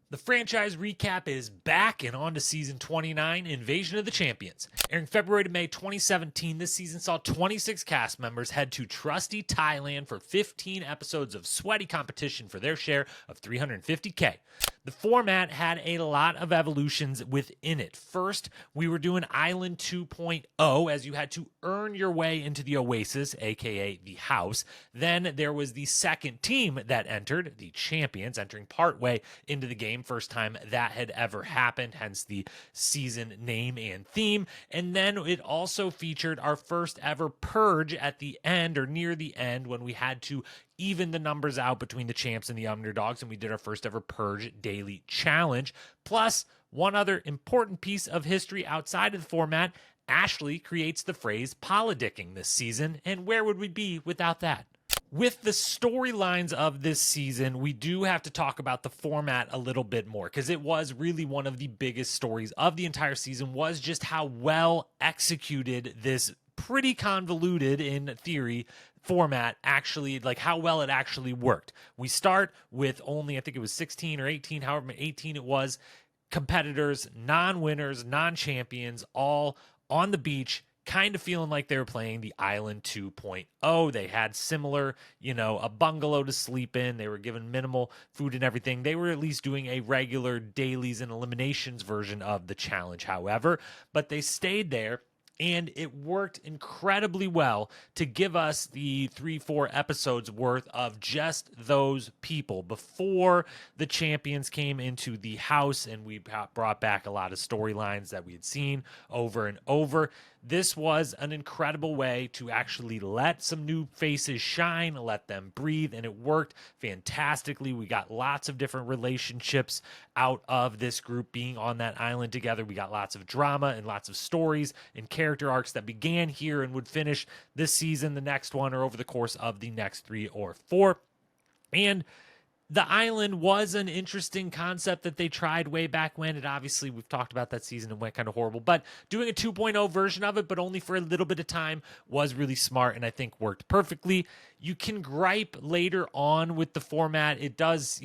The franchise recap is back and on to season 29, Invasion of the Champions. Airing February to May 2017, this season saw 26 cast members head to trusty Thailand for 15 episodes of sweaty competition for their share of $350K. The format had a lot of evolutions within it. First, we were doing Island 2.0, as you had to earn your way into the Oasis, aka the house. Then there was the second team that entered, the Champions, entering partway into the game. First time that had ever happened, hence the season name and theme. And then it also featured our first ever purge at the end, or near the end, when we had to even the numbers out between the champs and the underdogs, and we did our first ever Purge daily challenge. Plus, one other important piece of history outside of the format, Ashley creates the phrase polydicking this season, and where would we be without that? With the storylines of this season, we do have to talk about the format a little bit more, because it was really one of the biggest stories of the entire season, was just how well executed this pretty convoluted, in theory, format actually, like how well it actually worked. We start with only, I think it was 16 or 18, however 18 it was, competitors, non-winners, non-champions, all on the beach, kind of feeling like they were playing the Island 2.0. They had similar, a bungalow to sleep in. They were given minimal food and everything. They were at least doing a regular dailies and eliminations version of the challenge, however, but they stayed there. And it worked incredibly well to give us the 3-4 episodes worth of just those people before the champions came into the house, and we brought back a lot of storylines that we had seen over and over. This was an incredible way to actually let some new faces shine, let them breathe, and it worked fantastically. We got lots of different relationships out of this group being on that island together. We got lots of drama and lots of stories and character arcs that began here and would finish this season, the next one, or over the course of the next 3 or 4. And the island was an interesting concept that they tried way back when. It obviously, we've talked about that season and went kind of horrible, but doing a 2.0 version of it, but only for a little bit of time, was really smart and I think worked perfectly. You can gripe later on with the format. It does,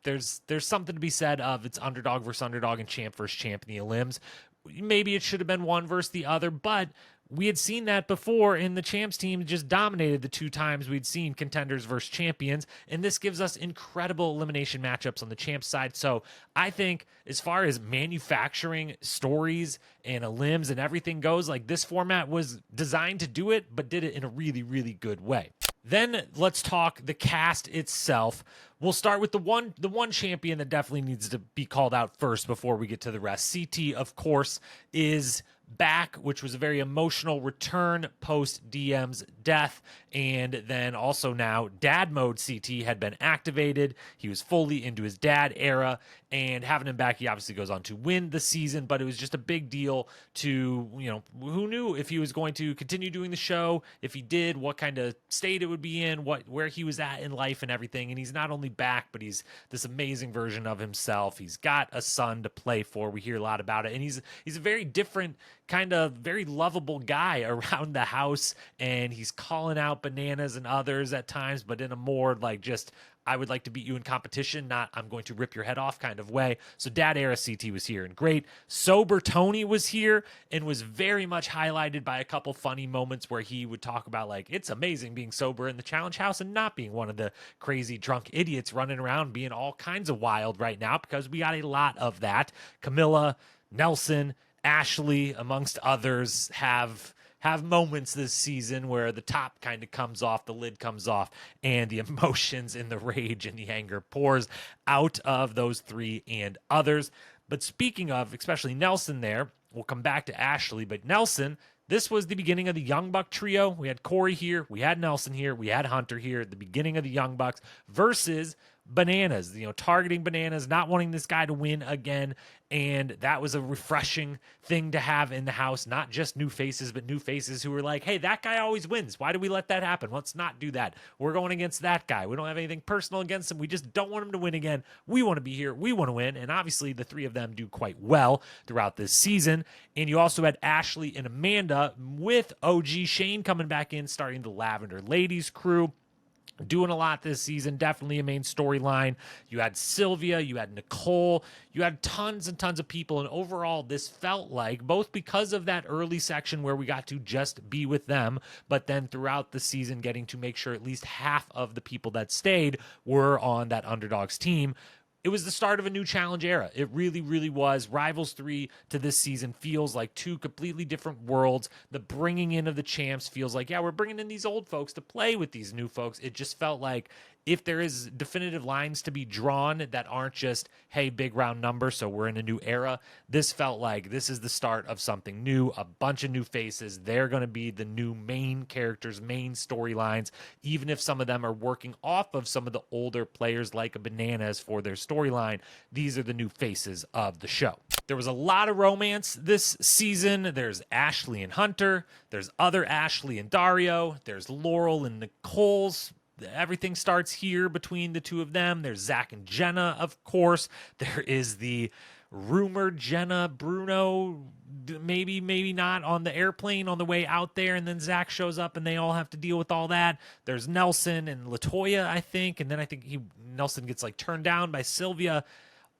there's something to be said of it's underdog versus underdog and champ versus champ in the elims. Maybe it should have been one versus the other, but we had seen that before, in the champs team just dominated the 2 times we'd seen contenders versus champions, and this gives us incredible elimination matchups on the champs side. So I think as far as manufacturing stories and elims and everything goes, like, this format was designed to do it, but did it in a really, really good way. Then let's talk the cast itself. We'll start with the one champion that definitely needs to be called out first before we get to the rest. CT, of course, is back, which was a very emotional return post DM's death. And then also now dad mode CT had been activated. He was fully into his dad era, and having him back, he obviously goes on to win the season, but it was just a big deal to, who knew if he was going to continue doing the show, if he did, what kind of state it would be in, where he was at in life and everything. And he's not only back, but he's this amazing version of himself. He's got a son to play for. We hear a lot about it, and he's a very different, kind of very lovable guy around the house, and he's calling out Bananas and others at times, but in a more like, just, I would like to beat you in competition, not I'm going to rip your head off kind of way. So dad era CT was here and great. Sober Tony was here and was very much highlighted by a couple funny moments where he would talk about, like, it's amazing being sober in the challenge house and not being one of the crazy drunk idiots running around being all kinds of wild right now, because we got a lot of that. Camilla, Nelson, Ashley, amongst others, have moments this season where the top kind of comes off, the lid comes off, and the emotions and the rage and the anger pours out of those 3 and others. But speaking of, especially Nelson there, we'll come back to Ashley, but Nelson, this was the beginning of the Young Buck trio. We had Corey here, we had Nelson here, we had Hunter here at the beginning of the Young Bucks versus Bananas, targeting Bananas, not wanting this guy to win again. And that was a refreshing thing to have in the house, not just new faces, but new faces who were like, hey, that guy always wins. Why do we let that happen? Let's not do that. We're going against that guy. We don't have anything personal against him. We just don't want him to win again. We want to be here. We want to win. And obviously the 3 of them do quite well throughout this season. And you also had Ashley and Amanda with OG Shane coming back in, starting the Lavender Ladies crew. doing a lot this season, definitely a main storyline. You had Sylvia, you had Nicole, you had tons and tons of people, and overall this felt like, both because of that early section where we got to just be with them, but then throughout the season getting to make sure at least half of the people that stayed were on that Underdogs team. It was the start of a new challenge era. It really, really was. Rivals 3 to this season feels like two completely different worlds. The bringing in of the champs feels like, yeah, we're bringing in these old folks to play with these new folks. It just felt like if there is definitive lines to be drawn that aren't just, hey, big round number, so we're in a new era, this felt like this is the start of something new, a bunch of new faces. They're going to be the new main characters, main storylines, even if some of them are working off of some of the older players like a Bananas for their storyline. These are the new faces of the show. There was a lot of romance this season. There's Ashley and Hunter. There's other Ashley and Dario. There's Laurel and Nicole's. Everything starts here between the two of them. There's Zach and Jenna, of course. There is the rumored Jenna Bruno, maybe not, on the airplane on the way out there, and then Zach shows up and they all have to deal with all that. There's Nelson and LaToya, I think, and then I think Nelson gets like turned down by Sylvia.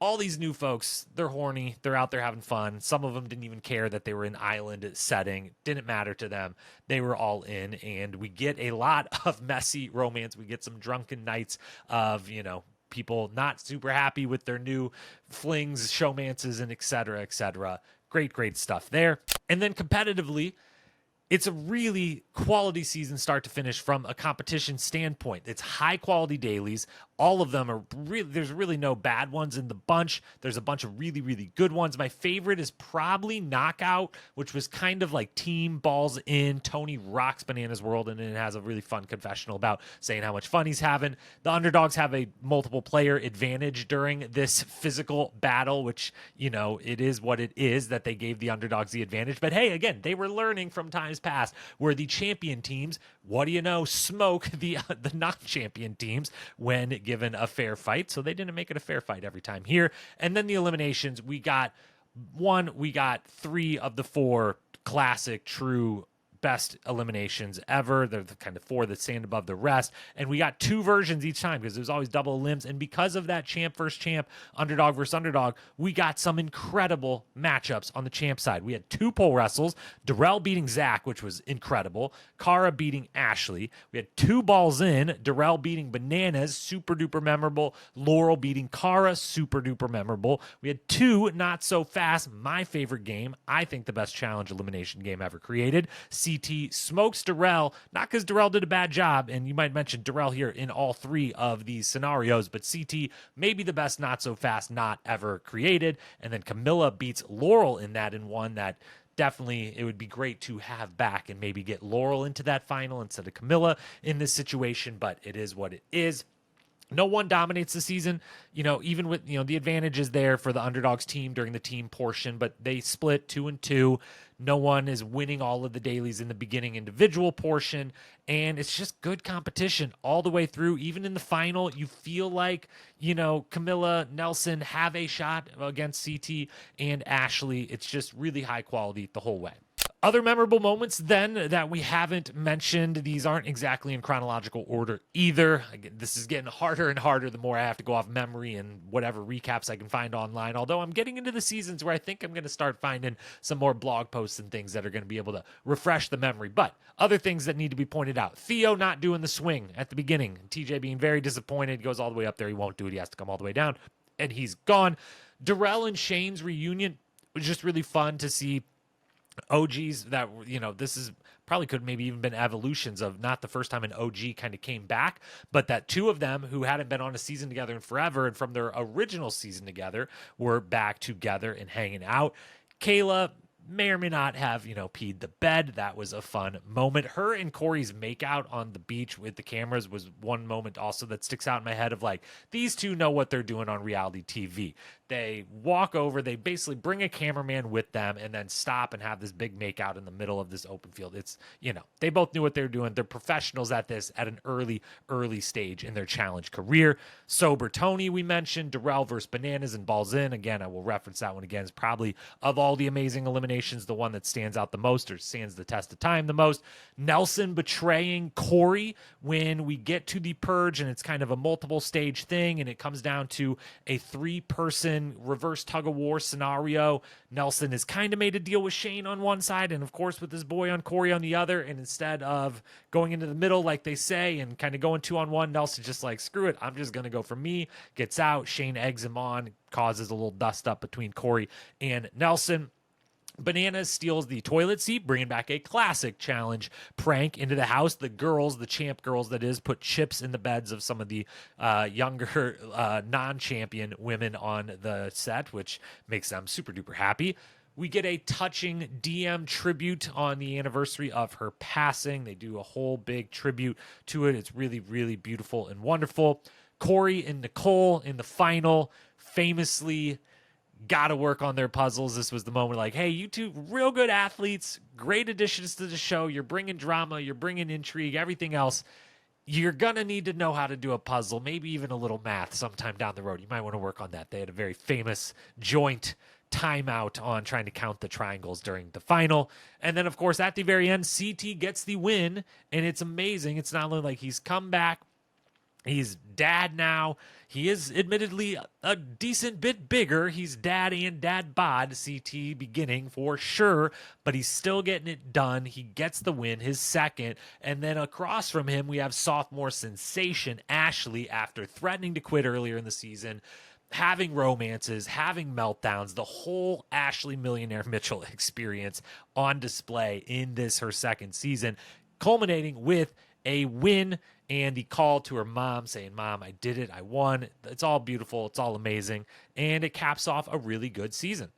All these new folks, they're horny. They're out there having fun. Some of them didn't even care that they were in island setting. Didn't matter to them. They were all in, and we get a lot of messy romance. We get some drunken nights of, people not super happy with their new flings, showmances, and et cetera, et cetera. Great stuff there. And then competitively, it's a really quality season start to finish from a competition standpoint. It's high quality dailies. All of them are really, there's really no bad ones in the bunch. There's a bunch of really, really good ones. My favorite is probably Knockout, which was kind of like team balls in. Tony rocks Bananas World, and it has a really fun confessional about saying how much fun he's having. The Underdogs have a multiple player advantage during this physical battle, which, it is what it is that they gave the Underdogs the advantage. But hey, again, they were learning from times past where the champion teams, what do you know, smoke the non-champion teams when given a fair fight. So they didn't make it a fair fight every time here. And then the eliminations, we got 3 of the 4 classic, true best eliminations ever. They're the kind of 4 that stand above the rest. And we got 2 versions each time because there's always double limbs. And because of that champ versus champ, underdog versus underdog, we got some incredible matchups on the champ side. We had 2 pole wrestles, Darrell beating Zach, which was incredible, Cara beating Ashley. We had 2 balls in, Darrell beating Bananas, super duper memorable, Laurel beating Cara, super duper memorable. We had 2 not so fast, my favorite game, I think the best challenge elimination game ever created. CT smokes Darrell, not because Darrell did a bad job, and you might mention Darrell here in all 3 of these scenarios, but CT maybe the best not so fast not ever created. And then Camilla beats Laurel in that, in one that definitely it would be great to have back and maybe get Laurel into that final instead of Camilla in this situation, but it is what it is. No one dominates the season, even with, the advantages there for the Underdogs team during the team portion, but they split 2-2. No one is winning all of the dailies in the beginning individual portion, and it's just good competition all the way through. Even in the final, you feel like, Camilla, Nelson have a shot against CT and Ashley. It's just really high quality the whole way. Other memorable moments then that we haven't mentioned, these aren't exactly in chronological order either. Again, this is getting harder and harder the more I have to go off memory and whatever recaps I can find online, although I'm getting into the seasons where I think I'm going to start finding some more blog posts and things that are going to be able to refresh the memory. But other things that need to be pointed out. Theo not doing the swing at the beginning. TJ being very disappointed, goes all the way up there. He won't do it. He has to come all the way down, and he's gone. Darrell and Shane's reunion was just really fun to see. OGs that, this is probably could maybe even been evolutions of not the first time an OG kind of came back, but that 2 of them who hadn't been on a season together in forever and from their original season together were back together and hanging out. Kayla may or may not have, peed the bed. That was a fun moment. Her and Corey's makeout on the beach with the cameras was one moment also that sticks out in my head of like, these 2 know what they're doing on reality TV. They walk over, they basically bring a cameraman with them and then stop and have this big makeout in the middle of this open field. It's, they both knew what they were doing. They're professionals at this at an early stage in their challenge career. Sober Tony, we mentioned, Darrell versus Bananas and Balls In. Again, I will reference that one again. It's probably, of all the amazing eliminations eliminations, the one that stands out the most or stands the test of time the most. Nelson betraying Corey when we get to the purge, and it's kind of a multiple stage thing, and it comes down to a 3-person reverse tug-of-war scenario. Nelson has kind of made a deal with Shane on one side, and of course with his boy on Corey on the other, and instead of going into the middle like they say and kind of going 2-on-1, Nelson's just like, screw it, I'm just going to go for me. Gets out, Shane eggs him on, causes a little dust up between Corey and Nelson. Bananas steals the toilet seat, bringing back a classic challenge prank into the house. The girls, the champ girls that is, put chips in the beds of some of the younger non-champion women on the set, which makes them super duper happy. We get a touching DM tribute on the anniversary of her passing. They do a whole big tribute to it. It's really, really beautiful and wonderful. Corey and Nicole in the final famously got to work on their puzzles. This was the moment like, hey, you two real good athletes, great additions to the show. You're bringing drama, you're bringing intrigue, everything else. You're going to need to know how to do a puzzle, maybe even a little math sometime down the road. You might want to work on that. They had a very famous joint timeout on trying to count the triangles during the final. And then, of course, at the very end, CT gets the win, and it's amazing. It's not only like he's come back, he's dad now. He is admittedly a decent bit bigger. He's dad and dad bod, CT beginning for sure, but he's still getting it done. He gets the win, his second. And then across from him, we have sophomore sensation Ashley, after threatening to quit earlier in the season, having romances, having meltdowns, the whole Ashley Millionaire Mitchell experience on display in this, her second season, culminating with a win and the call to her mom saying, Mom, I did it. I won. It's all beautiful. It's all amazing. And it caps off a really good season.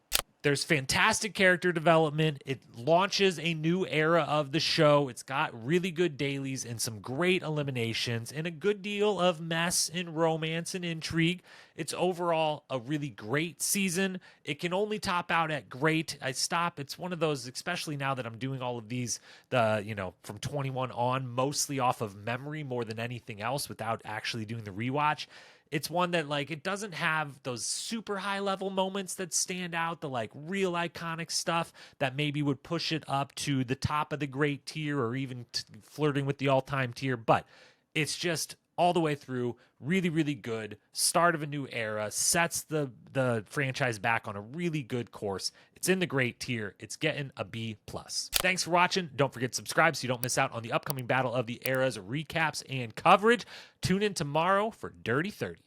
There's fantastic character development. It launches a new era of the show. It's got really good dailies and some great eliminations and a good deal of mess and romance and intrigue. It's overall a really great season. It can only top out at great. I stop. It's one of those, especially now that I'm doing all of these, from 21 on, mostly off of memory more than anything else without actually doing the rewatch. It's one that, like, it doesn't have those super high level moments that stand out, the like real iconic stuff that maybe would push it up to the top of the great tier or even flirting with the all-time tier. But it's just all the way through really, really good. Start of a new era, sets the franchise back on a really good course. It's in the great tier. It's getting a B+. Thanks for watching. Don't forget to subscribe so you don't miss out on the upcoming Battle of the Eras recaps and coverage. Tune in tomorrow for Dirty 30.